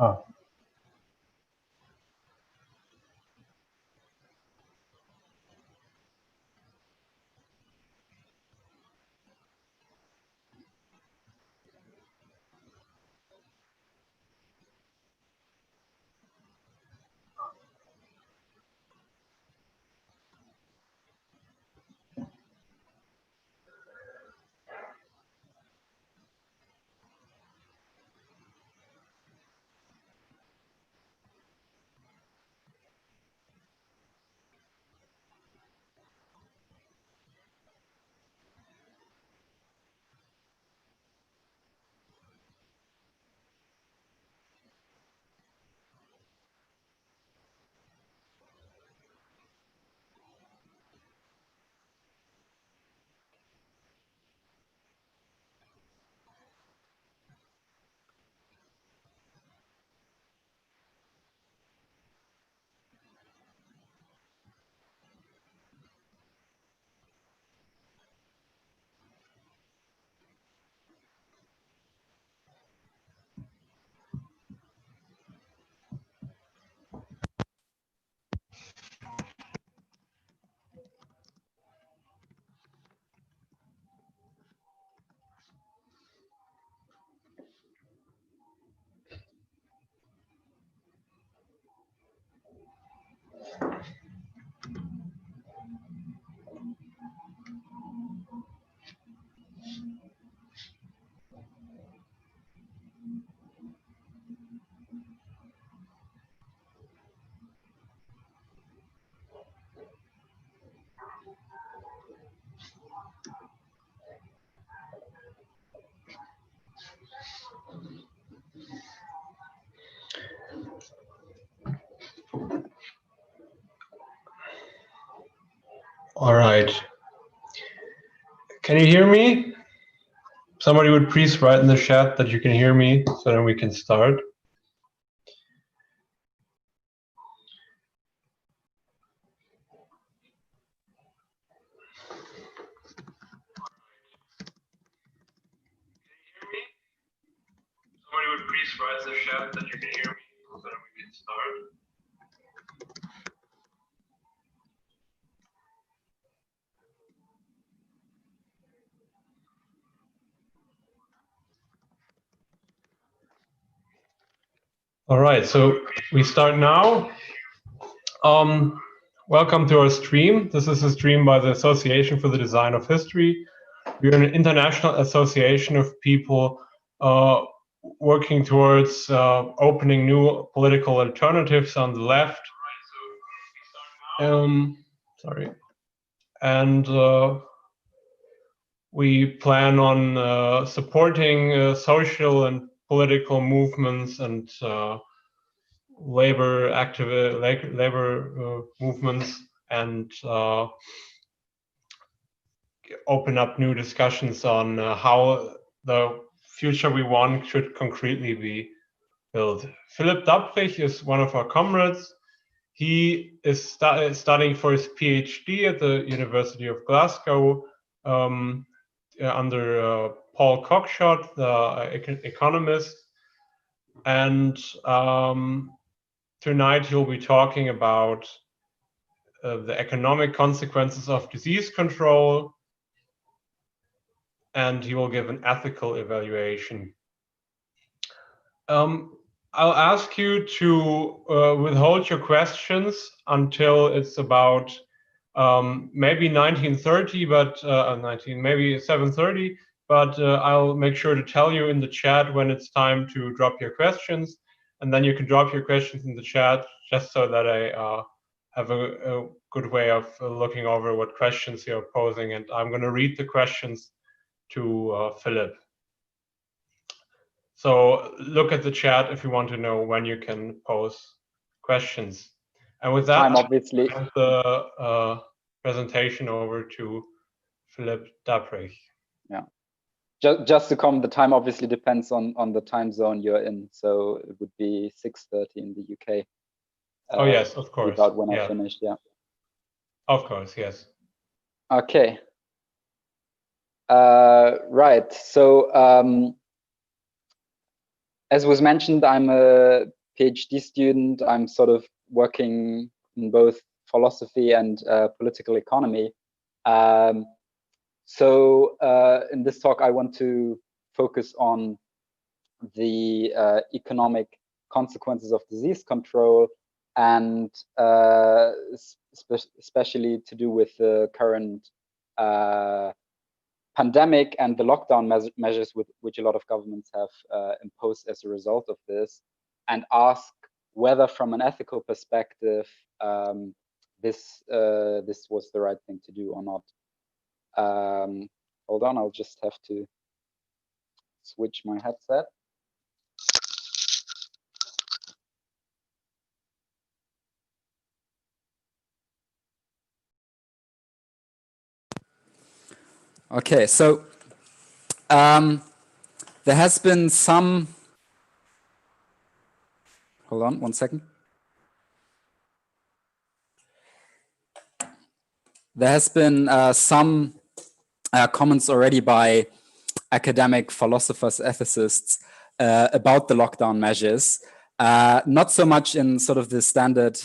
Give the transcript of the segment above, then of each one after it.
Ah. All right. Can you hear me? Somebody would please write in the chat that you can hear me, so then we can start. Somebody would please write in the chat that you can hear me, so then we can start. All right, so we start now. Welcome to our stream. This is a stream by the Association for the Design of History. We're an international association of people working towards opening new political alternatives on the left. Sorry. And we plan on supporting social and political movements and labor movements, and open up new discussions on how the future we want should concretely be built. Philipp Dapprich is one of our comrades. He is studying for his PhD at the University of Glasgow under Paul Cockshott, the economist. And tonight he'll be talking about the economic consequences of disease control, and he will give an ethical evaluation. I'll ask you to withhold your questions until it's about maybe 1930, but maybe 7:30. But I'll make sure to tell you in the chat when it's time to drop your questions, and then you can drop your questions in the chat just so that I have a good way of looking over what questions you're posing. And I'm going to read the questions to Philipp. So look at the chat if you want to know when you can pose questions. And with that, obviously, I hand the presentation over to Philipp Dapprich. Yeah. Just to comment, the time obviously depends on the time zone you're in. So it would be 6:30 in the UK. Oh yes, of course. About when I finished, yeah. Of course, yes. Okay. Right. So as was mentioned, I'm a PhD student. I'm sort of working in both philosophy and political economy. So in this talk, I want to focus on the economic consequences of disease control, and especially to do with the current pandemic and the lockdown measures which a lot of governments have imposed as a result of this, and ask whether from an ethical perspective this was the right thing to do or not. Hold on, I'll just have to switch my headset. Okay, so there has been some, hold on one second. There has been some comments already by academic philosophers, ethicists about the lockdown measures. Not so much in sort of the standard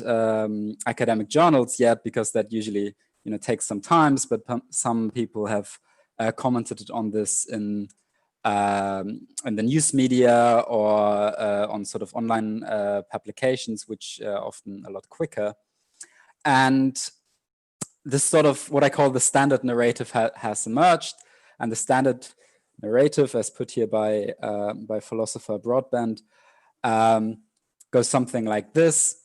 academic journals yet, because that usually takes some time, but some people have commented on this in the news media or on sort of online publications, which are often a lot quicker. And this sort of what I call the standard narrative has emerged, and the standard narrative, as put here by philosopher Broadbent, goes something like this: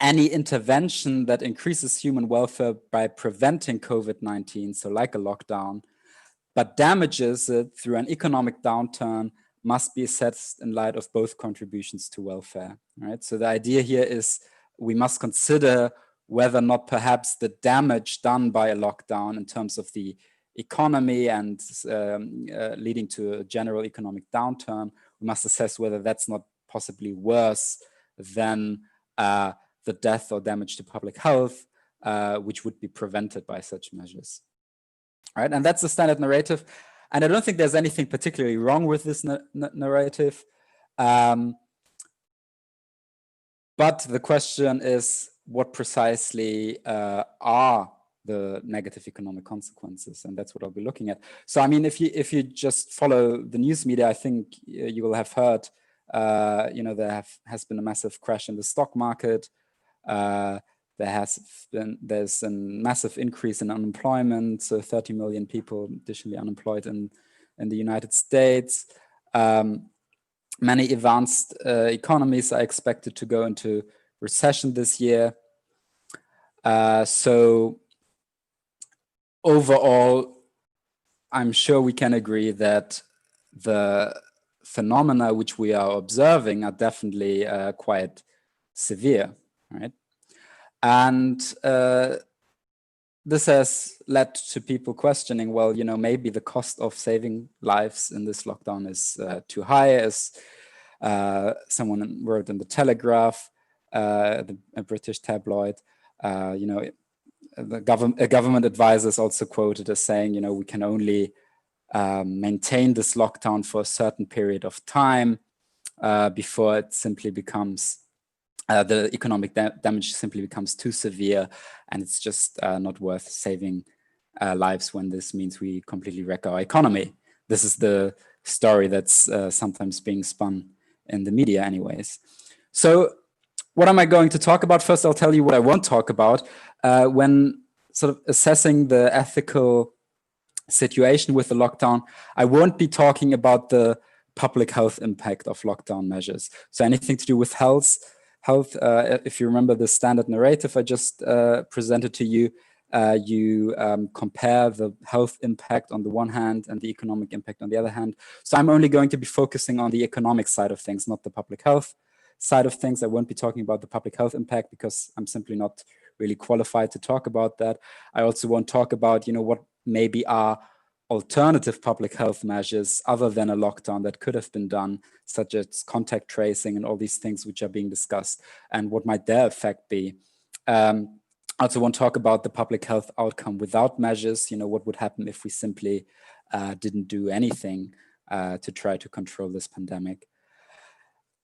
any intervention that increases human welfare by preventing COVID-19, so like a lockdown, but damages it through an economic downturn, must be assessed in light of both contributions to welfare. Right. So the idea here is we must consider whether or not perhaps the damage done by a lockdown in terms of the economy and leading to a general economic downturn, we must assess whether that's not possibly worse than the death or damage to public health, which would be prevented by such measures. All right, and that's the standard narrative. And I don't think there's anything particularly wrong with this narrative. But the question is, what precisely are the negative economic consequences? And that's what I'll be looking at. So, I mean, if you just follow the news media, I think you will have heard, there has been a massive crash in the stock market. There's a massive increase in unemployment, so 30 million people additionally unemployed in the United States. Many advanced economies are expected to go into recession this year. So overall, I'm sure we can agree that the phenomena which we are observing are definitely quite severe, right? And this has led to people questioning, well, maybe the cost of saving lives in this lockdown is too high, as someone wrote in the Telegraph, a British tabloid. A government advisor is also quoted as saying, we can only maintain this lockdown for a certain period of time before it simply becomes the economic damage simply becomes too severe, and it's just not worth saving lives when this means we completely wreck our economy. This is the story that's sometimes being spun in the media anyways. So what am I going to talk about? First, I'll tell you what I won't talk about. When sort of assessing the ethical situation with the lockdown, I won't be talking about the public health impact of lockdown measures. So anything to do with health, if you remember the standard narrative I just presented to you, you compare the health impact on the one hand and the economic impact on the other hand. So I'm only going to be focusing on the economic side of things, not the public health side of things. I won't be talking about the public health impact because I'm simply not really qualified to talk about that. I also won't talk about, what maybe are alternative public health measures other than a lockdown that could have been done, such as contact tracing and all these things which are being discussed, and what might their effect be. I also won't talk about the public health outcome without measures, what would happen if we simply didn't do anything to try to control this pandemic.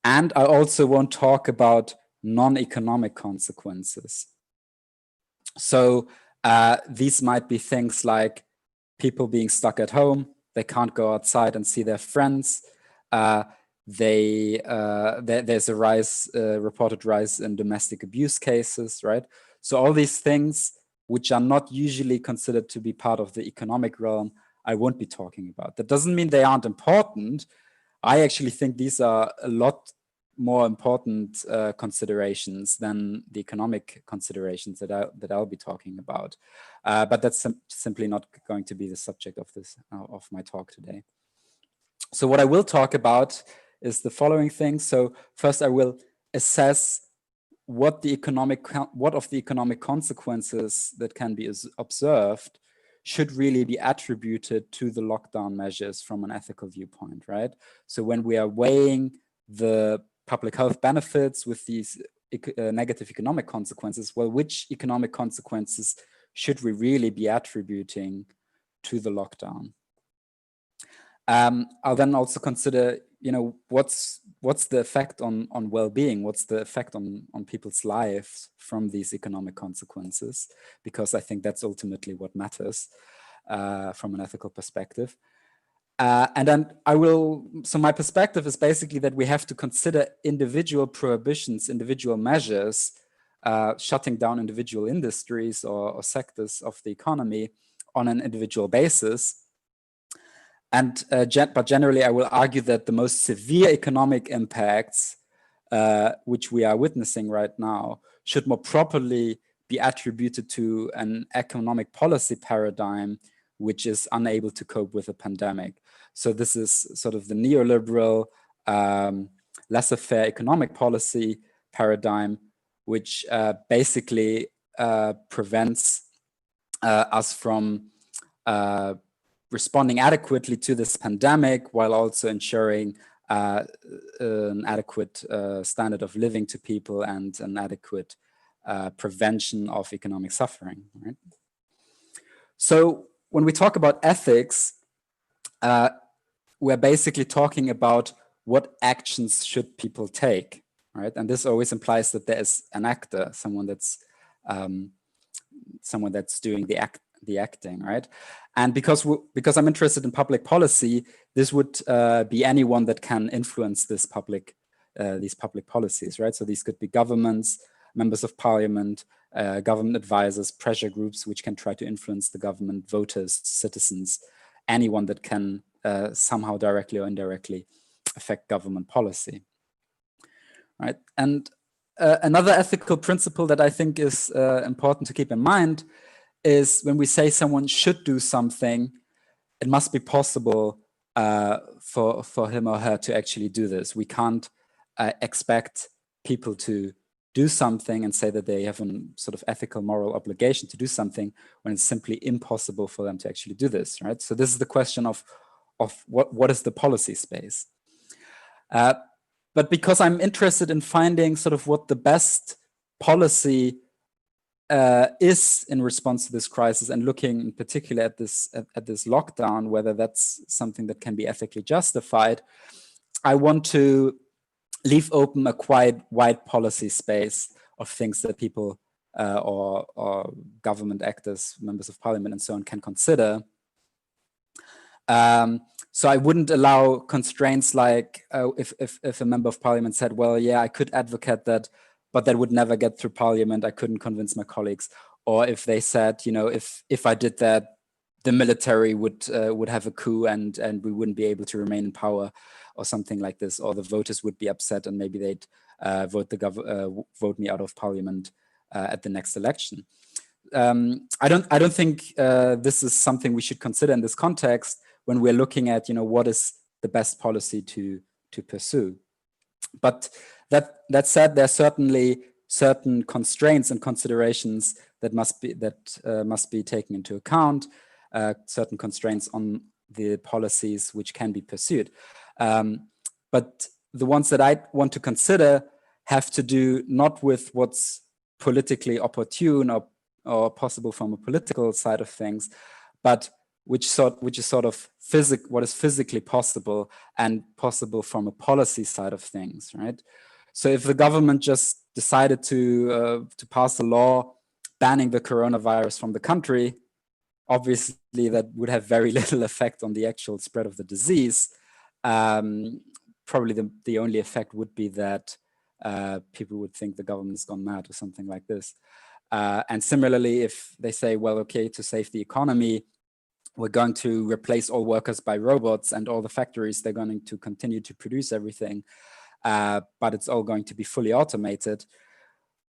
And I also won't talk about non-economic consequences. So these might be things like people being stuck at home, they can't go outside and see their friends. There's a reported rise in domestic abuse cases, right? So all these things which are not usually considered to be part of the economic realm, I won't be talking about. That doesn't mean they aren't important. I actually think these are a lot more important considerations than the economic considerations that I'll be talking about. But that's simply not going to be the subject of of my talk today. So what I will talk about is the following things. So first I will assess what of the economic consequences that can be observed should really be attributed to the lockdown measures from an ethical viewpoint, right? So when we are weighing the public health benefits with these negative economic consequences, well, which economic consequences should we really be attributing to the lockdown? I'll then also consider, what's the effect on well-being? What's the effect on people's lives from these economic consequences? Because I think that's ultimately what matters from an ethical perspective. And then so my perspective is basically that we have to consider individual prohibitions, individual measures, shutting down individual industries or sectors of the economy on an individual basis. And but generally, I will argue that the most severe economic impacts, which we are witnessing right now, should more properly be attributed to an economic policy paradigm which is unable to cope with a pandemic. So this is sort of the neoliberal laissez-faire economic policy paradigm, which basically prevents us from responding adequately to this pandemic while also ensuring an adequate standard of living to people and an adequate prevention of economic suffering, right? So when we talk about ethics, we're basically talking about what actions should people take, right? And this always implies that there is an actor, someone that's doing the acting, right? And because I'm interested in public policy, this would be anyone that can influence these public policies, right? So these could be governments, members of parliament, government advisors, pressure groups, which can try to influence the government, voters, citizens, anyone that can somehow directly or indirectly affect government policy, right? And another ethical principle that I think is important to keep in mind is when we say someone should do something, it must be possible for him or her to actually do this. We can't expect people to do something and say that they have a sort of ethical, moral obligation to do something when it's simply impossible for them to actually do this, right? So this is the question of what is the policy space. But because I'm interested in finding sort of what the best policy is in response to this crisis, and looking in particular at this lockdown, whether that's something that can be ethically justified, I want to leave open a quite wide policy space of things that people or government actors, members of parliament and so on can consider. So I wouldn't allow constraints like if a member of parliament said, well, yeah, I could advocate that, but that would never get through parliament. I couldn't convince my colleagues. Or if they said, if I did that, the military would have a coup and we wouldn't be able to remain in power, or something like this, or the voters would be upset and maybe they'd vote me out of parliament at the next election. I don't think this is something we should consider in this context when we're looking at what is the best policy to pursue. But that said, there are certainly certain constraints and considerations that must be taken into account. Certain constraints on the policies which can be pursued. But the ones that I want to consider have to do not with what's politically opportune or possible from a political side of things, but which is sort of what is physically possible and possible from a policy side of things, right? So if the government just decided to pass a law banning the coronavirus from the country, obviously that would have very little effect on the actual spread of the disease. Probably the only effect would be that people would think the government's gone mad or something like this. And similarly, if they say, well, okay, to save the economy, we're going to replace all workers by robots, and all the factories, they're going to continue to produce everything, but it's all going to be fully automated.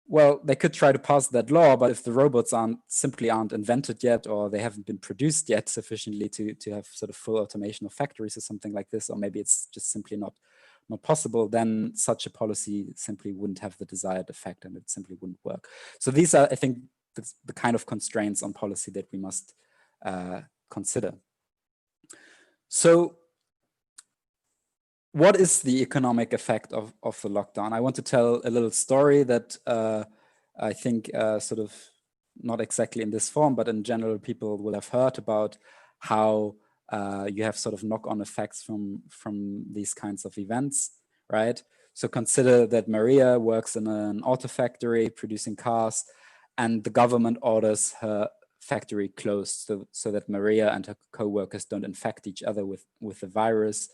Well, they could try to pass that law, but if the robots simply aren't invented yet, or they haven't been produced yet sufficiently to have sort of full automation of factories or something like this, or maybe it's just simply not possible, then such a policy simply wouldn't have the desired effect and it simply wouldn't work. So these are, I think, the kind of constraints on policy that we must consider. So what is the economic effect of the lockdown? I want to tell a little story that I think sort of not exactly in this form, but in general, people will have heard about how you have sort of knock-on effects from these kinds of events, right? So consider that Maria works in an auto factory producing cars, and the government orders her factory closed so that Maria and her co-workers don't infect each other with the virus,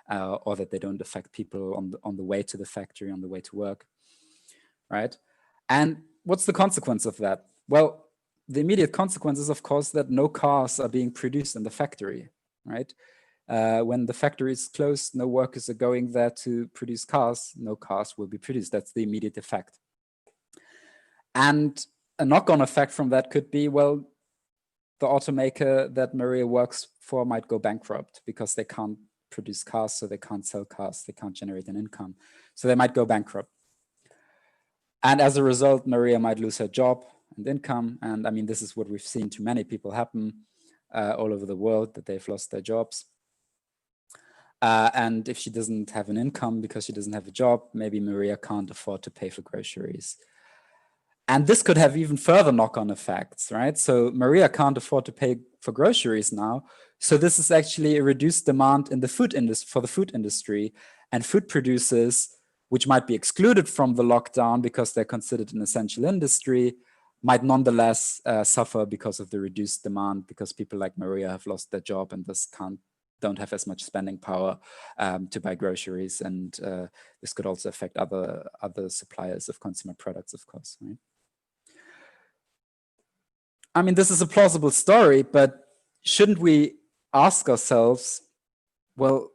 or that they don't affect people on the way to the factory, on the way to work, right? And what's the consequence of that? Well, the immediate consequence is, of course, that no cars are being produced in the factory, right? When the factory is closed, no workers are going there to produce cars, no cars will be produced. That's the immediate effect. And a knock-on effect from that could be, well, the automaker that Maria works for might go bankrupt because they can't produce cars, so they can't sell cars, they can't generate an income. So they might go bankrupt. And as a result, Maria might lose her job and income. And I mean, this is what we've seen to many people happen all over the world, that they've lost their jobs. And if she doesn't have an income because she doesn't have a job, maybe Maria can't afford to pay for groceries. And this could have even further knock-on effects, right? So Maria can't afford to pay for groceries now. So this is actually a reduced demand in the food industry, for the food industry, and food producers, which might be excluded from the lockdown because they're considered an essential industry, might nonetheless suffer because of the reduced demand, because people like Maria have lost their job and thus don't have as much spending power to buy groceries. And this could also affect other suppliers of consumer products, of course, right? I mean, this is a plausible story, but shouldn't we ask ourselves, well,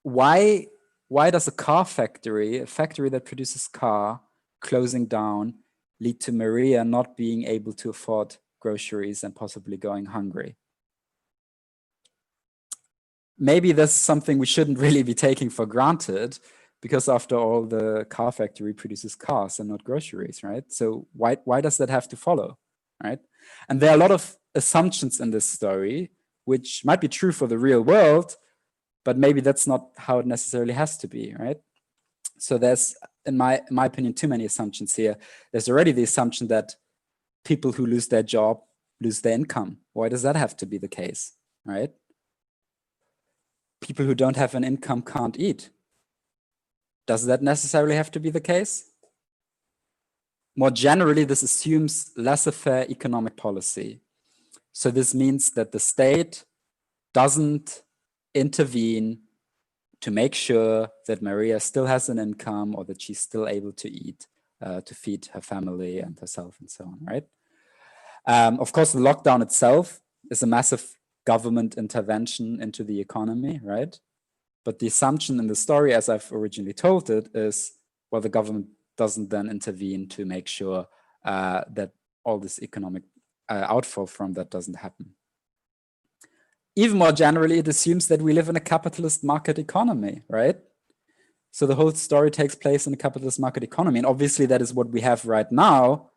why does a car factory, a factory that produces car, closing down, lead to Maria not being able to afford groceries and possibly going hungry? Maybe that's something we shouldn't really be taking for granted, because after all, the car factory produces cars and not groceries, right? So why does that have to follow, right? And there are a lot of assumptions in this story, which might be true for the real world, but maybe that's not how it necessarily has to be, right? So there's, in my opinion, too many assumptions here. There's already the assumption that people who lose their job lose their income. Why does that have to be the case, right? People who don't have an income can't eat. Does that necessarily have to be the case? More generally, this assumes laissez-faire economic policy. So this means that the state doesn't intervene to make sure that Maria still has an income or that she's still able to eat, to feed her family and herself and so on, right? Of course, the lockdown itself is a massive government intervention into the economy, right? But the assumption in the story, as I've originally told it, is, well, the government doesn't then intervene to make sure that all this economic outflow from that doesn't happen. Even more generally, it assumes that we live in a capitalist market economy, right? So the whole story takes place in a capitalist market economy. And obviously that is what we have right now,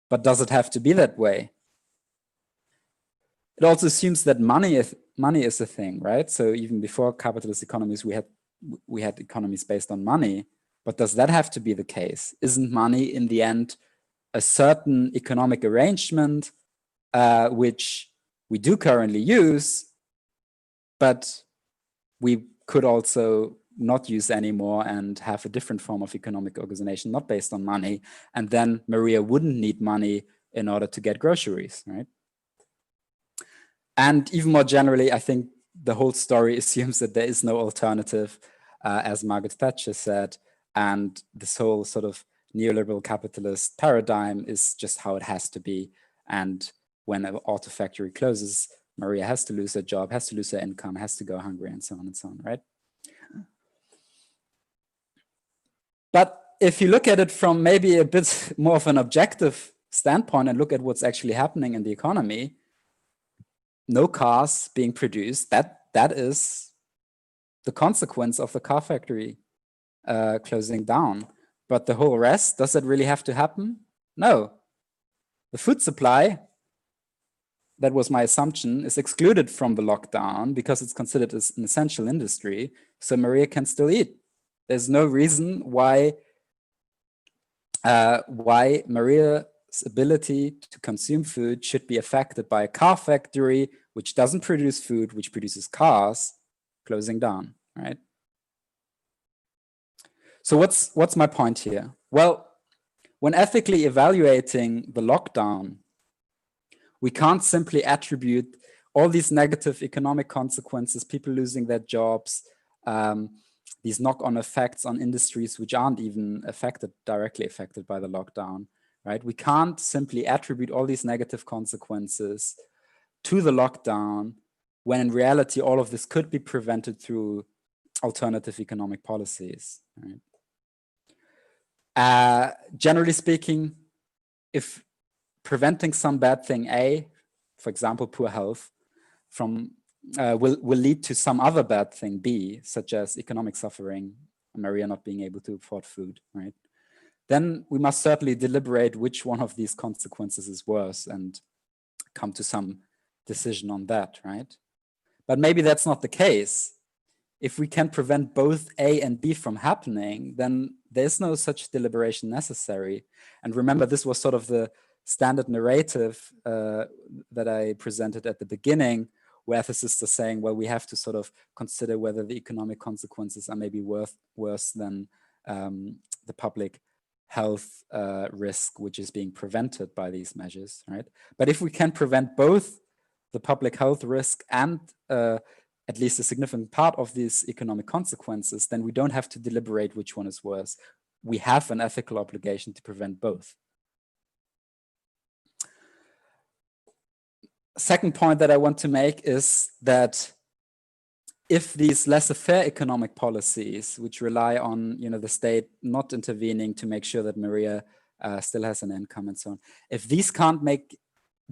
but does it have to be that way? It also assumes that money is a thing, right? So even before capitalist economies, we had economies based on money, but does that have to be the case? Isn't money in the end a certain economic arrangement which we do currently use, but we could also not use anymore and have a different form of economic organization, not based on money. And then Maria wouldn't need money in order to get groceries, right? And even more generally, I think the whole story assumes that there is no alternative, as Margaret Thatcher said, and this whole sort of neoliberal capitalist paradigm is just how it has to be. And when an auto factory closes, Maria has to lose her job, has to lose her income, has to go hungry, and so on, right? But if you look at it from maybe a bit more of an objective standpoint and look at what's actually happening in the economy, no cars being produced, that is the consequence of the car factory closing down. But the whole rest, does it really have to happen? No. The food supply, that was my assumption, is excluded from the lockdown because it's considered as an essential industry, so Maria can still eat. There's no reason why Maria's ability to consume food should be affected by a car factory which doesn't produce food, which produces cars, closing down, right? So what's my point here? Well, when ethically evaluating the lockdown, we can't simply attribute all these negative economic consequences, people losing their jobs, these knock-on effects on industries which aren't even directly affected by the lockdown, right? We can't simply attribute all these negative consequences to the lockdown when in reality all of this could be prevented through alternative economic policies, right? Generally speaking, if preventing some bad thing A, for example, poor health, from will lead to some other bad thing B, such as economic suffering, Maria not being able to afford food, right? Then we must certainly deliberate which one of these consequences is worse and come to some decision on that, right? But maybe that's not the case. If we can prevent both A and B from happening, then there's no such deliberation necessary. And remember, this was sort of the standard narrative that I presented at the beginning, where ethicists are saying, well, we have to sort of consider whether the economic consequences are maybe worse than the public health risk, which is being prevented by these measures, right? But if we can prevent both the public health risk and at least a significant part of these economic consequences, then we don't have to deliberate which one is worse. We have an ethical obligation to prevent both. Second point that I want to make is that if these laissez-faire economic policies, which rely on the state not intervening to make sure that Maria still has an income and so on, if these can't make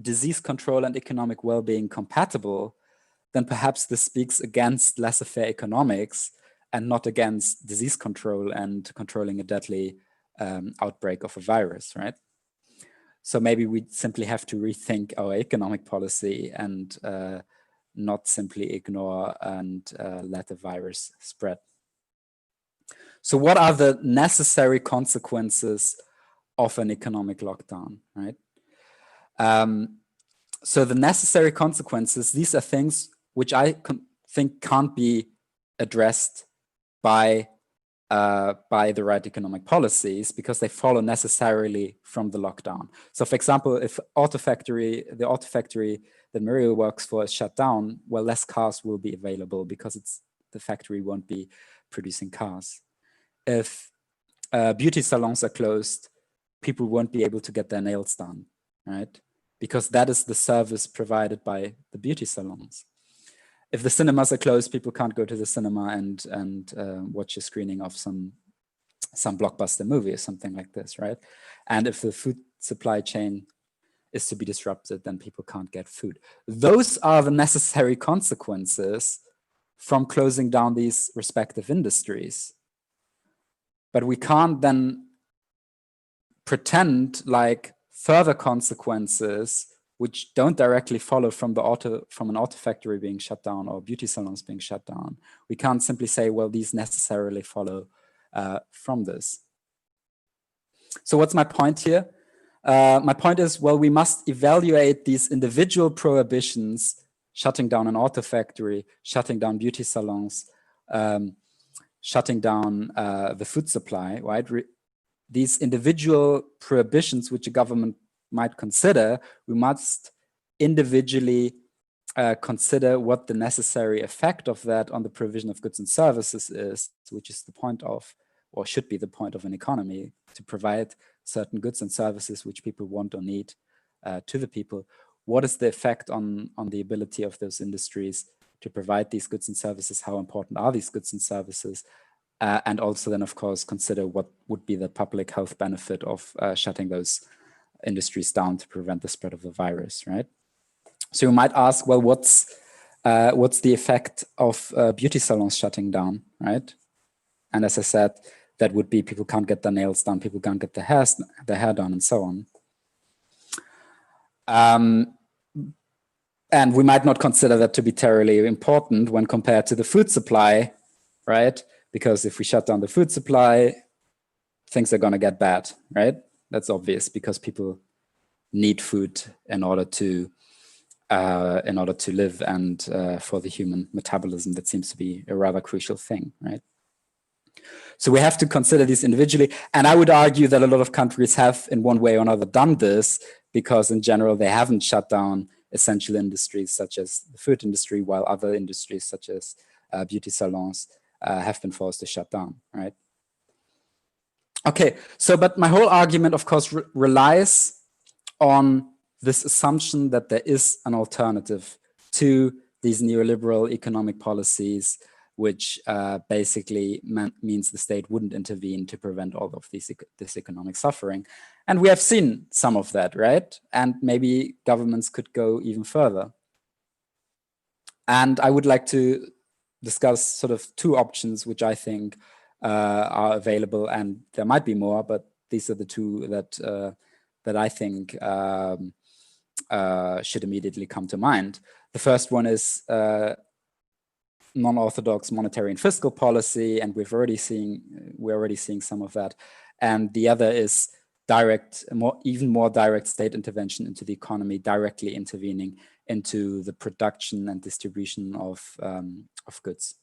disease control and economic well-being compatible, then perhaps this speaks against laissez-faire economics and not against disease control and controlling a deadly outbreak of a virus, right? So maybe we simply have to rethink our economic policy and not simply ignore and let the virus spread. So what are the necessary consequences of an economic lockdown, right? So the necessary consequences, these are things which I think can't be addressed by the right economic policies because they follow necessarily from the lockdown. So for example, if the auto factory that Maria works for is shut down, well, less cars will be available because the factory won't be producing cars. If beauty salons are closed, people won't be able to get their nails done, right? Because that is the service provided by the beauty salons. If the cinemas are closed, people can't go to the cinema and watch a screening of some blockbuster movie or something like this, right? And if the food supply chain is to be disrupted, then people can't get food. Those are the necessary consequences from closing down these respective industries. But we can't then pretend like further consequences which don't directly follow from an auto factory being shut down or beauty salons being shut down. We can't simply say, well, these necessarily follow from this. So what's my point here? My point is, well, we must evaluate these individual prohibitions shutting down an auto factory, shutting down beauty salons, shutting down the food supply, right? These individual prohibitions which a government might consider, we must individually consider what the necessary effect of that on the provision of goods and services is, which is the point of, or should be the point of an economy, to provide certain goods and services which people want or need to the people. What is the effect on the ability of those industries to provide these goods and services? How important are these goods and services? And also then, of course, consider what would be the public health benefit of shutting those industries down to prevent the spread of the virus, right? So you might ask, well, what's the effect of beauty salons shutting down, right? And as I said, that would be people can't get their nails done, people can't get their hair done, and so on. And we might not consider that to be terribly important when compared to the food supply, right? Because if we shut down the food supply, things are going to get bad, right? That's obvious, because people need food in order to live, and for the human metabolism, that seems to be a rather crucial thing, right? So we have to consider these individually. And I would argue that a lot of countries have in one way or another done this, because in general, they haven't shut down essential industries such as the food industry, while other industries such as beauty salons have been forced to shut down, right? Okay, so but my whole argument, of course, relies on this assumption that there is an alternative to these neoliberal economic policies, which basically means the state wouldn't intervene to prevent all of this economic suffering. And we have seen some of that, right? And maybe governments could go even further. And I would like to discuss sort of two options, which I think are available, and there might be more, but these are the two that I think should immediately come to mind. The first one is non-orthodox monetary and fiscal policy, and we're already seeing some of that. And the other is even more direct state intervention into the economy, directly intervening into the production and distribution of goods.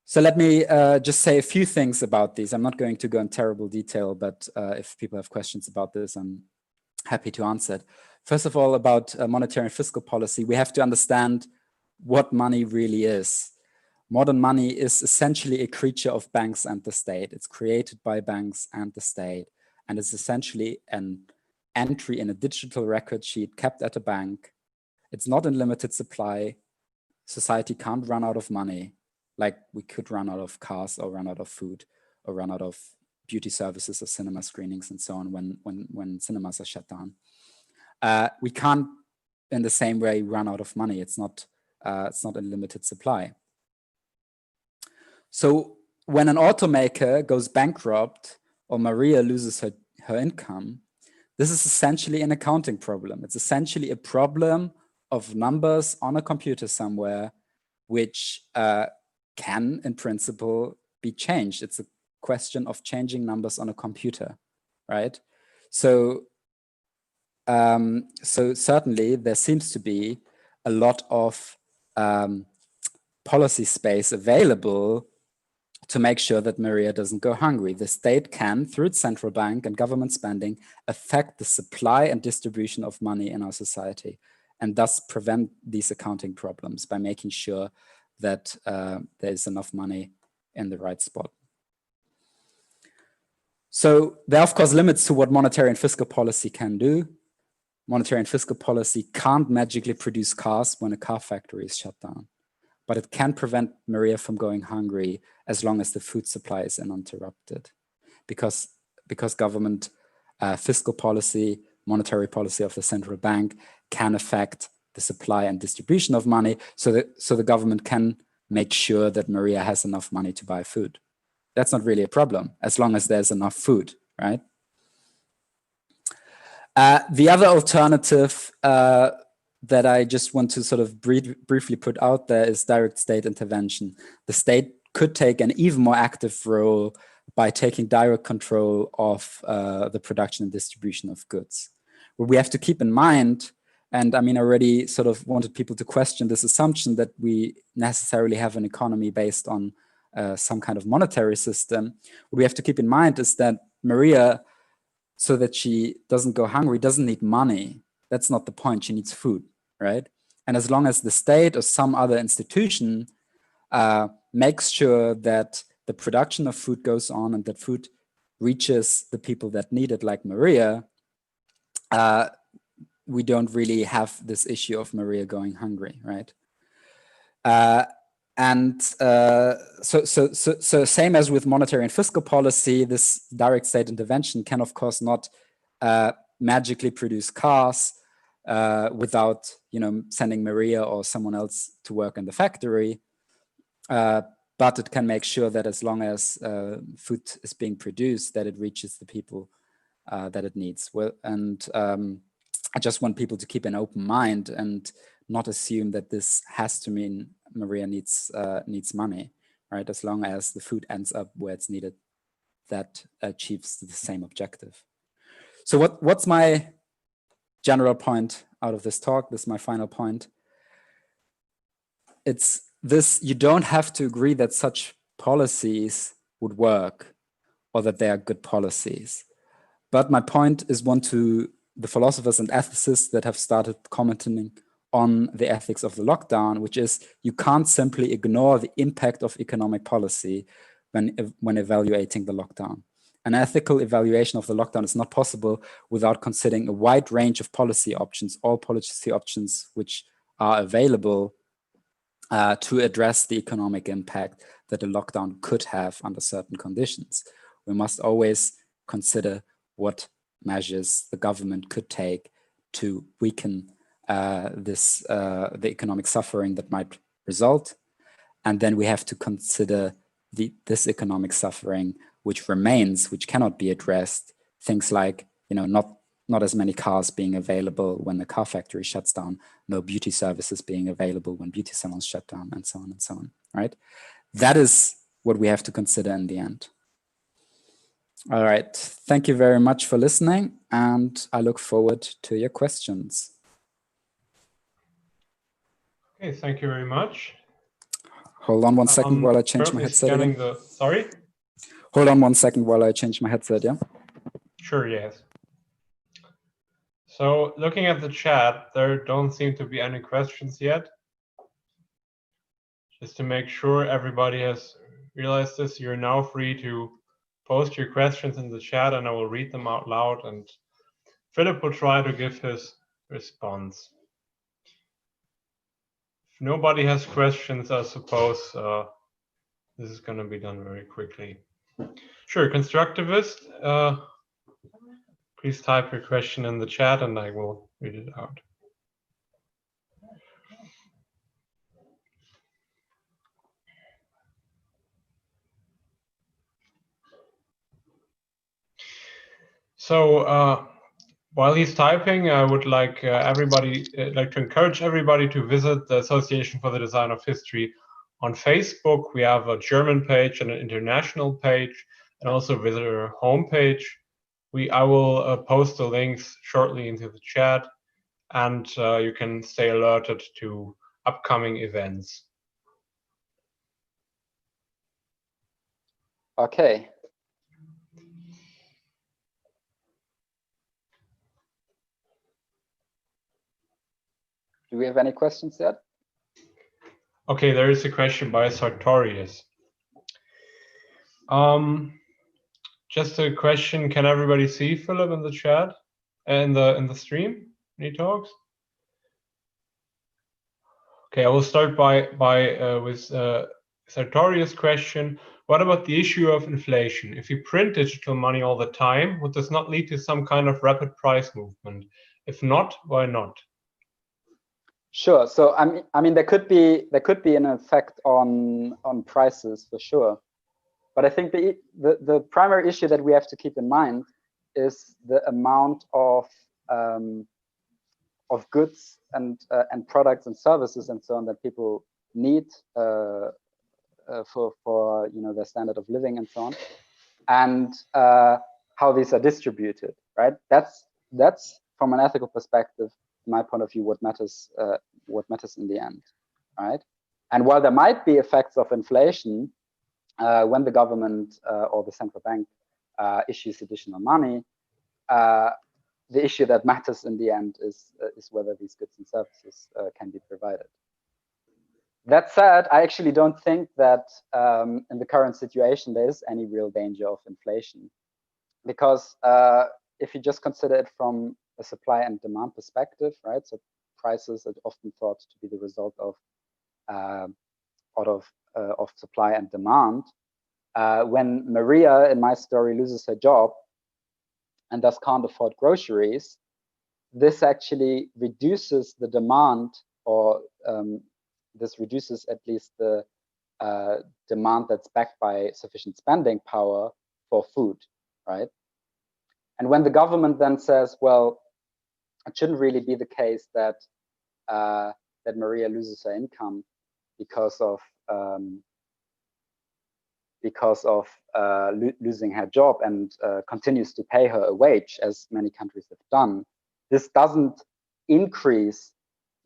So let me just say a few things about these. I'm not going to go in terrible detail, but if people have questions about this, I'm happy to answer it. First of all, about monetary and fiscal policy, we have to understand what money really is. Modern money is essentially a creature of banks and the state. It's created by banks and the state, and it's essentially an entry in a digital record sheet kept at a bank. It's not in limited supply. Society can't run out of money, like we could run out of cars or run out of food or run out of beauty services or cinema screenings and so on when cinemas are shut down. We can't in the same way run out of money. It's not in limited supply. So when an automaker goes bankrupt or Maria loses her income, this is essentially an accounting problem. It's essentially a problem of numbers on a computer somewhere, which can, in principle, be changed. It's a question of changing numbers on a computer, right? So, so certainly there seems to be a lot of policy space available to make sure that Maria doesn't go hungry. The state can, through its central bank and government spending, affect the supply and distribution of money in our society, and thus prevent these accounting problems by making sure that there is enough money in the right spot. So there are, of course, limits to what monetary and fiscal policy can do. Monetary and fiscal policy can't magically produce cars when a car factory is shut down, but it can prevent Maria from going hungry as long as the food supply is uninterrupted, because government fiscal policy, monetary policy of the central bank can affect the supply and distribution of money, so the government can make sure that Maria has enough money to buy food. That's not really a problem, as long as there's enough food, right? The other alternative that I just want to sort of briefly put out there is direct state intervention. The state could take an even more active role by taking direct control of the production and distribution of goods. What we have to keep in mind And I mean, I already sort of wanted people to question this assumption that we necessarily have an economy based on some kind of monetary system. What we have to keep in mind is that Maria, so that she doesn't go hungry, doesn't need money. That's not the point. She needs food, right? And as long as the state or some other institution makes sure that the production of food goes on and that food reaches the people that need it, like Maria, we don't really have this issue of Maria going hungry, right? So same as with monetary and fiscal policy, this direct state intervention can, of course, not magically produce cars without, sending Maria or someone else to work in the factory. But it can make sure that as long as food is being produced, that it reaches the people that it needs. Well, and I just want people to keep an open mind and not assume that this has to mean Maria needs money, right? As long as the food ends up where it's needed, that achieves the same objective. So what's my general point out of this talk? This is my final point. It's this: you don't have to agree that such policies would work or that they are good policies. But my point is one to the philosophers and ethicists that have started commenting on the ethics of the lockdown, which is you can't simply ignore the impact of economic policy when evaluating the lockdown. An ethical evaluation of the lockdown is not possible without considering a wide range of policy options, all policy options which are available to address the economic impact that a lockdown could have under certain conditions. We must always consider what measures the government could take to weaken the economic suffering that might result. And then we have to consider this economic suffering which remains, which cannot be addressed. Things like, not as many cars being available when the car factory shuts down, no beauty services being available when beauty salons shut down, and so on, right? That is what we have to consider in the end. All right, thank you very much for listening, and I look forward to your questions. Okay, thank you very much. Hold on one second while I change my headset again. Sorry? Hold on one second while I change my headset, yeah? Sure, yes. So looking at the chat, there don't seem to be any questions yet. Just to make sure everybody has realized this, you're now free to post your questions in the chat and I will read them out loud and Philipp will try to give his response. If nobody has questions, I suppose this is going to be done very quickly. Sure, constructivist, please type your question in the chat and I will read it out. So while he's typing, I would like to encourage everybody to visit the Association for the Design of History on Facebook. We have a German page and an international page, and also visit our homepage. I will post the links shortly into the chat, and you can stay alerted to upcoming events. Okay. Do we have any questions yet? Okay, there is a question by Sartorius. Just a question, can everybody see Philipp in the chat, in the stream when he talks? Okay, I will start with Sartorius' question. What about the issue of inflation? If you print digital money all the time, would this not lead to some kind of rapid price movement? If not, why not? Sure. So I mean, there could be an effect on prices for sure, but I think the primary issue that we have to keep in mind is the amount of goods and products and services and so on that people need for their standard of living and so on, and how these are distributed. Right. That's from an ethical perspective my point of view, what matters in the end, right? And while there might be effects of inflation when the government or the central bank issues additional money, the issue that matters in the end is whether these goods and services can be provided. That said, I actually don't think that in the current situation there is any real danger of inflation, because if you just consider it from a supply and demand perspective, right? So prices are often thought to be the result of supply and demand. When Maria, in my story, loses her job and thus can't afford groceries, this actually reduces the demand, or this reduces at least the demand that's backed by sufficient spending power for food, right? And when the government then says, well, it shouldn't really be the case that that Maria loses her income because of losing her job and continues to pay her a wage, as many countries have done, this doesn't increase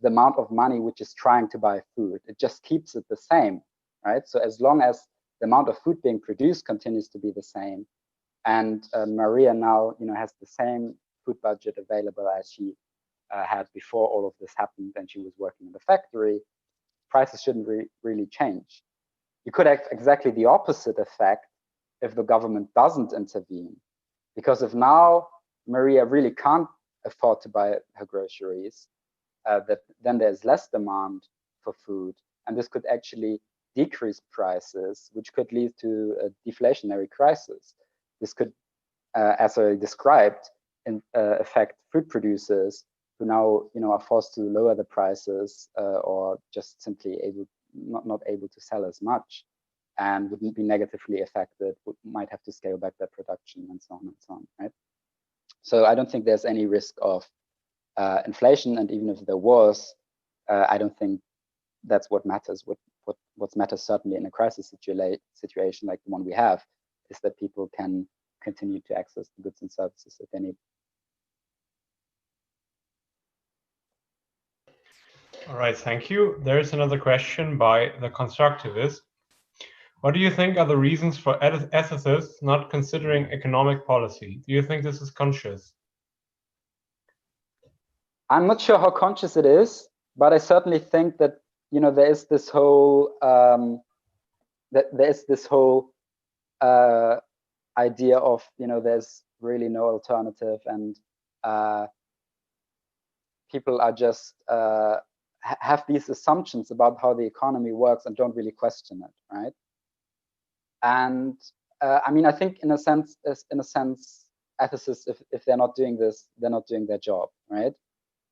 the amount of money which is trying to buy food. It just keeps it the same, right? So as long as the amount of food being produced continues to be the same, and Maria now, has the same food budget available as she had before all of this happened, and she was working in the factory, prices shouldn't really change. You could have exactly the opposite effect if the government doesn't intervene, because if now Maria really can't afford to buy her groceries, then there's less demand for food, and this could actually decrease prices, which could lead to a deflationary crisis. This could, as I described, affect food producers who now, are forced to lower the prices or just simply not able to sell as much, and wouldn't be negatively affected, might have to scale back their production, and so on, right? So I don't think there's any risk of inflation, and even if there was, I don't think that's what matters. What matters certainly in a crisis situation like the one we have is that people can continue to access the goods and services that they need. All right, thank you. There is another question by the constructivist. What do you think are the reasons for ethicists not considering economic policy? Do you think this is conscious? I'm not sure how conscious it is, but I certainly think that there is this whole idea of there's really no alternative, and people are just have these assumptions about how the economy works and don't really question it, right? And I mean, I think in a sense, ethicists, if they're not doing this, they're not doing their job, right?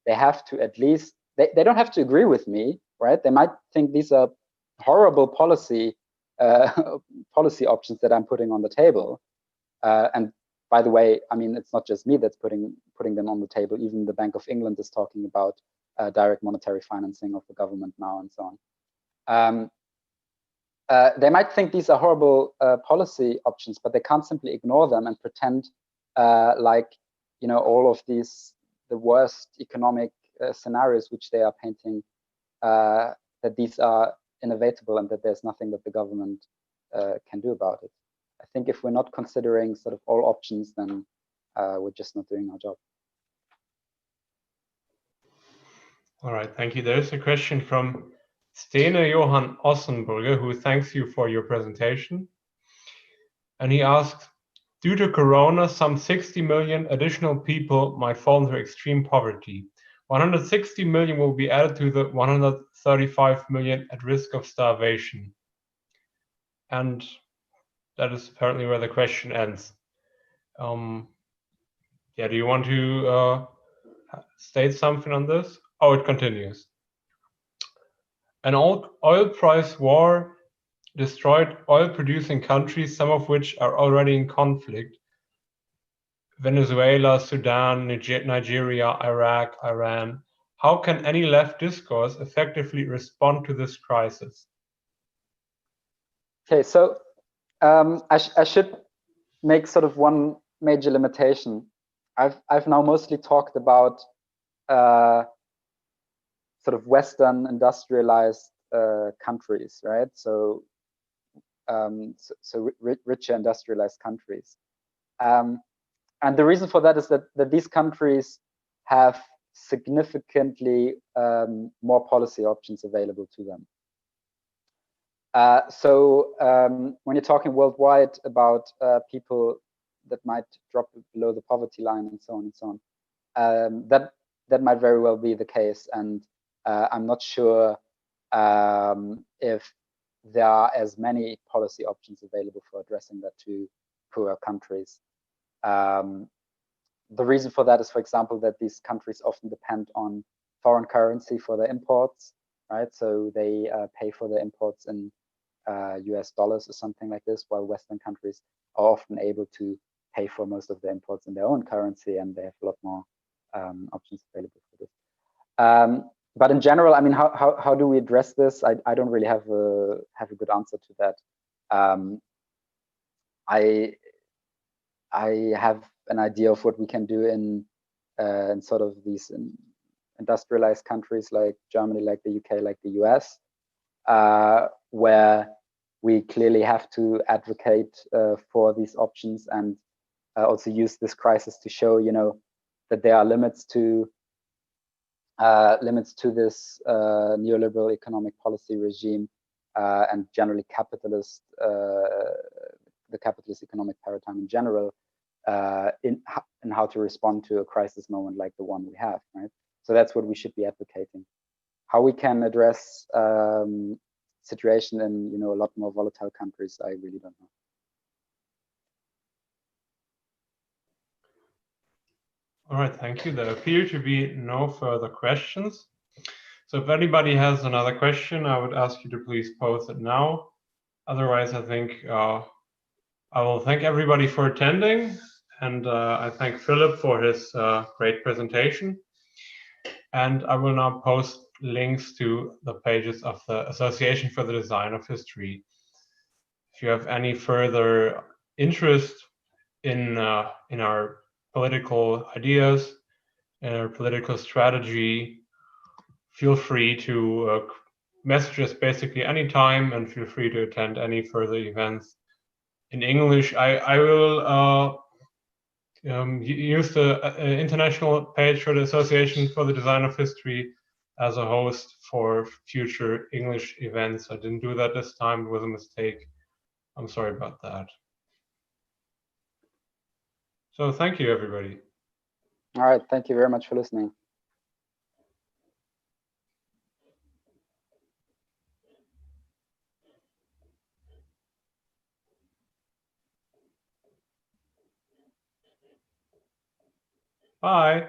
They have to at least, they don't have to agree with me, right? They might think these are horrible policy options that I'm putting on the table. And by the way, I mean, it's not just me that's putting them on the table. Even the Bank of England is talking about direct monetary financing of the government now, and so on. They might think these are horrible policy options, but they can't simply ignore them and pretend like all of these, the worst economic scenarios which they are painting, that these are inevitable and that there's nothing that the government can do about it. I think if we're not considering sort of all options, then we're just not doing our job. All right, thank you. There's a question from Stene Johan Ossenbrugge, who thanks you for your presentation. And he asks, due to Corona, some 60 million additional people might fall into extreme poverty. 160 million will be added to the 135 million at risk of starvation. And that is apparently where the question ends. Yeah, do you want to state something on this? Oh, it continues. An oil price war destroyed oil-producing countries, some of which are already in conflict. Venezuela, Sudan, Nigeria, Iraq, Iran. How can any left discourse effectively respond to this crisis? Okay, so I should make sort of one major limitation. I've now mostly talked about sort of Western industrialized countries, right? So richer industrialized countries. And the reason for that is that these countries have significantly more policy options available to them. When you're talking worldwide about people that might drop below the poverty line and so on and so on, that might very well be the case. And I'm not sure if there are as many policy options available for addressing that to poorer countries. The reason for that is, for example, that these countries often depend on foreign currency for their imports, right? So they pay for their imports in US dollars or something like this, while Western countries are often able to pay for most of their imports in their own currency, and they have a lot more options available for this. But in general, I mean, how do we address this? I don't really have a good answer to that. I have an idea of what we can do in sort of these industrialized countries like Germany, like the UK, like the US, where we clearly have to advocate for these options, and also use this crisis to show, you know, that there are limits to this neoliberal economic policy regime and generally capitalist, the capitalist economic paradigm in general, in how to respond to a crisis moment like the one we have, right? So that's what we should be advocating. How we can address situation in, you know, a lot more volatile countries, I really don't know. All right, thank you. There appear to be no further questions. So if anybody has another question, I would ask you to please post it now. Otherwise, I think I will thank everybody for attending, and I thank Philipp for his great presentation. And I will now post links to the pages of the Association for the Design of History. If you have any further interest in our political ideas, in our political strategy, feel free to message us basically anytime, and feel free to attend any further events in English. I will use the international page for the Association for the Design of History as a host for future English events. I didn't do that this time. It was a mistake. I'm sorry about that. So thank you, everybody. All right. Thank you very much for listening. Bye.